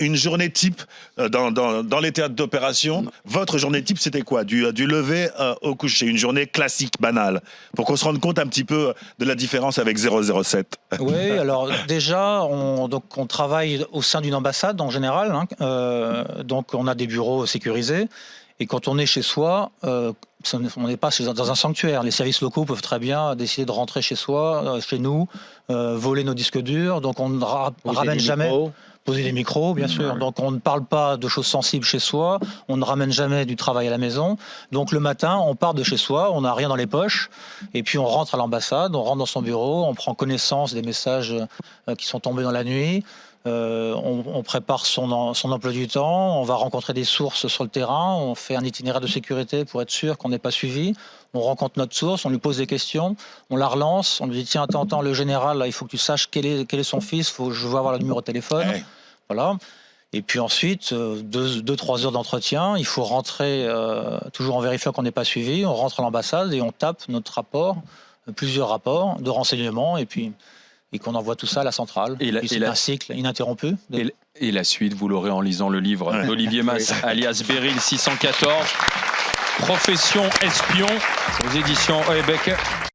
une journée type dans les théâtres d'opération. Votre journée type, c'était quoi? Du lever au coucher, une journée classique, banale, pour qu'on se rende compte un petit peu de la différence avec 007. Oui, alors déjà, on travaille au sein d'une ambassade en général, hein, donc on a des bureaux sécurisés. Et quand on est chez soi, on n'est pas dans un sanctuaire. Les services locaux peuvent très bien décider de rentrer chez soi, chez nous, voler nos disques durs. Donc on ne ramène jamais. Poser des micros, bien sûr. Donc on ne parle pas de choses sensibles chez soi, on ne ramène jamais du travail à la maison. Donc le matin, on part de chez soi, on n'a rien dans les poches, et puis on rentre à l'ambassade, on rentre dans son bureau, on prend connaissance des messages qui sont tombés dans la nuit. On prépare son emploi du temps, on va rencontrer des sources sur le terrain, on fait un itinéraire de sécurité pour être sûr qu'on n'est pas suivi. On rencontre notre source, on lui pose des questions, on la relance, on lui dit tiens, attends, le général, là, il faut que tu saches quel est son fils, je veux avoir le numéro de téléphone. Ouais. Voilà. Et puis ensuite, 2-3 heures d'entretien, il faut rentrer, toujours en vérifiant qu'on n'est pas suivi, on rentre à l'ambassade et on tape notre rapport, plusieurs rapports de renseignements, et qu'on envoie tout ça à la centrale. C'est un cycle ininterrompu. Et la suite, vous l'aurez en lisant le livre d'Olivier Mas, alias Beryl 614, Profession espion, aux éditions Houellebecq.